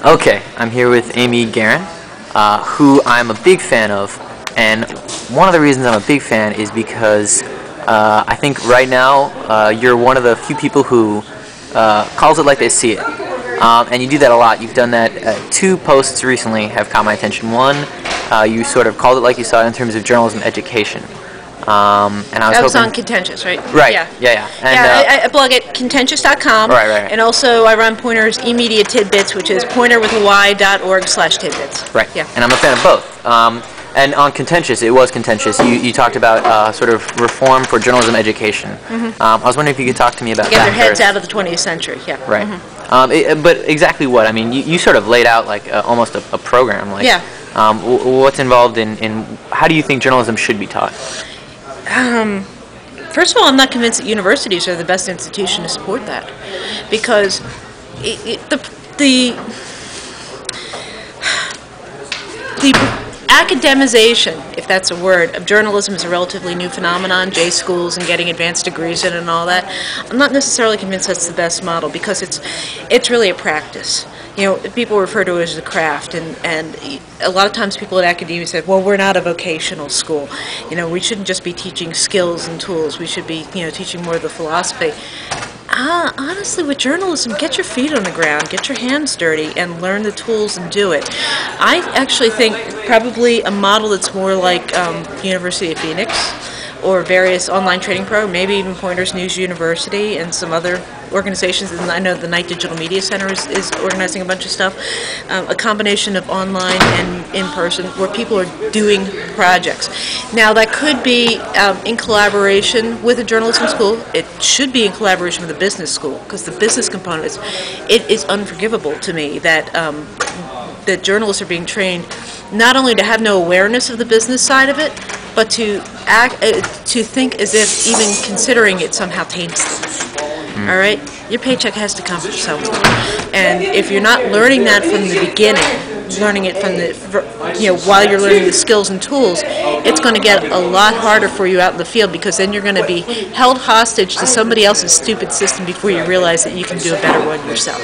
Okay, I'm here with Amy Gahran, who I'm a big fan of, and one of the reasons I'm a big fan is because I think right now you're one of the few people who calls it like they see it, and you do that a lot. You've done that. Two posts recently have caught my attention. One, you sort of called it like you saw it in terms of journalism education. And I was on Contentious, right? Right. Yeah. And, I blog at contentious.com. Right. And also I run Pointer's eMedia Tidbits, which is pointer.org/tidbits. Right. Yeah. And I'm a fan of both. And on Contentious, it was Contentious. You talked about sort of reform for journalism education. Mm-hmm. I was wondering if you could talk to me about that. Get their heads out of the 20th century. Yeah. Right. Mm-hmm. But exactly what? I mean, you sort of laid out like almost a program. Like, yeah. What's involved in how do you think journalism should be taught? First of all, I'm not convinced that universities are the best institution to support that, because the academization, if that's a word, of journalism is a relatively new phenomenon. J schools and getting advanced degrees in and all that. I'm not necessarily convinced that's the best model, because it's really a practice. You know, people refer to it as a craft, and a lot of times people at academia say, well, we're not a vocational school. You know, we shouldn't just be teaching skills and tools. We should be, teaching more of the philosophy. Honestly, with journalism, get your feet on the ground, get your hands dirty, and learn the tools and do it. I actually think probably a model that's more like University of Phoenix or various online training programs, maybe even Poynter's News University and some other organizations. And I know the Knight Digital Media Center is organizing a bunch of stuff. A combination of online and in-person where people are doing projects. Now that could be in collaboration with a journalism school. It should be in collaboration with a business school, because the business component is unforgivable to me that that journalists are being trained not only to have no awareness of the business side of it, but to think as if even considering it somehow taints them. All right? Your paycheck has to come from somewhere. And if you're not learning that from the beginning, learning it from the, while you're learning the skills and tools, it's going to get a lot harder for you out in the field, because then you're going to be held hostage to somebody else's stupid system before you realize that you can do a better one yourself.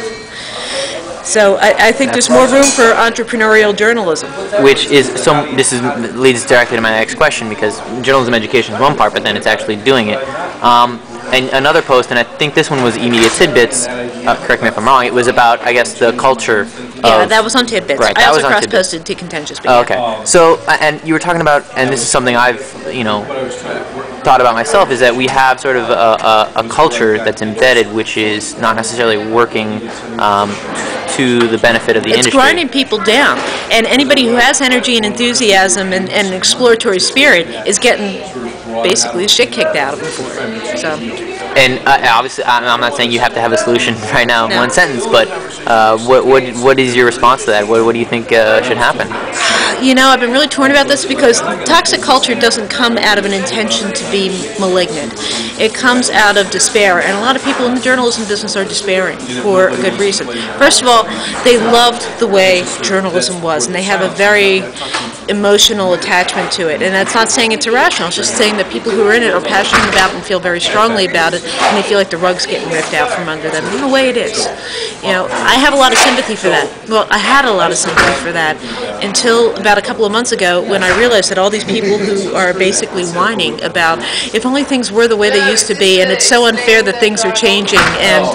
So I think there's more room for entrepreneurial journalism. Which is leads directly to my next question, because journalism education is one part, but then it's actually doing it. And another post, and I think this one was eMedia Tidbits, correct me if I'm wrong, it was about, I guess, the culture Yeah, that was on Tidbits. Right, I also cross-posted to Contentious. Oh, okay. So, and you were talking about, and this is something I've, thought about myself, is that we have sort of a culture that's embedded, which is not necessarily working to the benefit of the industry. It's grinding people down, and anybody who has energy and enthusiasm and exploratory spirit is getting basically the shit kicked out of them for it. So. And obviously, I'm not saying you have to have a solution right now in one sentence, but what is your response to that? What do you think should happen? I've been really torn about this, because toxic culture doesn't come out of an intention to be malignant. It comes out of despair, and a lot of people in the journalism business are despairing for a good reason. First of all, they loved the way journalism was, and they have a very emotional attachment to it. And that's not saying it's irrational, it's just saying that people who are in it are passionate about it and feel very strongly about it, and they feel like the rug's getting ripped out from under them. In a way it is. I have a lot of sympathy for that. Well, I had a lot of sympathy for that until about a couple of months ago, when I realized that all these people who are basically whining about if only things were the way they used to be, and it's so unfair that things are changing, and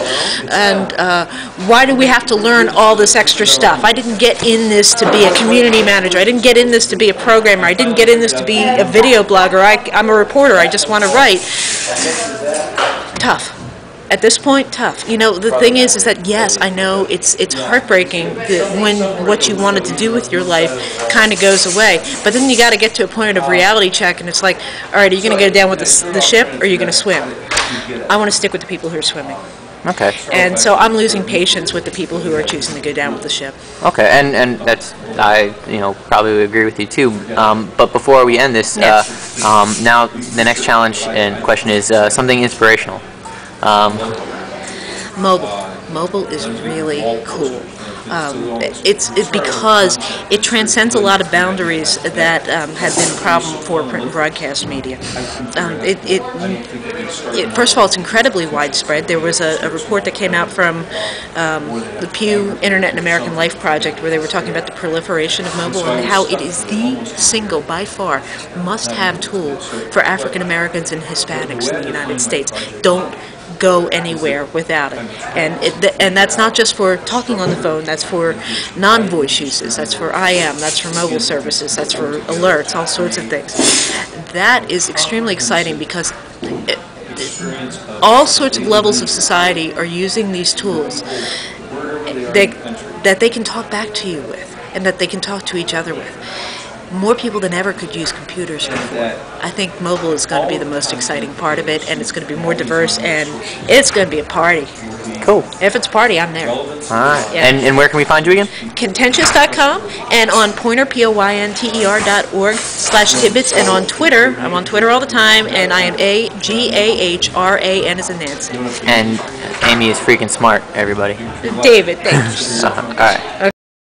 why do we have to learn all this extra stuff? I didn't get in this to be a community manager. I didn't get in this to be a programmer. I didn't get in this to be a video blogger. I'm a reporter. I just want to write. Tough. At this point, tough. The thing is that, yes, I know it's heartbreaking that when what you wanted to do with your life kind of goes away. But then you got to get to a point of reality check, and it's like, all right, are you going to go down with the ship, or are you going to swim? I want to stick with the people who are swimming. Okay. And so I'm losing patience with the people who are choosing to go down with the ship. Okay, and that's, I probably would agree with you too. But before we end this, yes. Now the next challenge and question is something inspirational. Mobile. Mobile is really cool. It's because it transcends a lot of boundaries that have been a problem for print and broadcast media. First of all, it's incredibly widespread. There was a report that came out from the Pew Internet and American Life Project where they were talking about the proliferation of mobile and how it is the single, by far, must-have tool for African Americans and Hispanics in the United States. Don't go anywhere without it. And that's not just for talking on the phone, that's for non-voice uses, that's for IM, that's for mobile services, that's for alerts, all sorts of things. That is extremely exciting because all sorts of levels of society are using these tools that they can talk back to you with and that they can talk to each other with. More people than ever could use computers before. I think mobile is going to be the most exciting part of it, and it's going to be more diverse, and it's going to be a party. Cool. If it's a party, I'm there. All right. Yeah. And where can we find you again? Contentious.com and on Poynter, POYNTER.org/tidbits, and on Twitter. I'm on Twitter all the time, and I am AGAHRAN as in Nancy. And Amy is freaking smart, everybody. David, thank you. All right.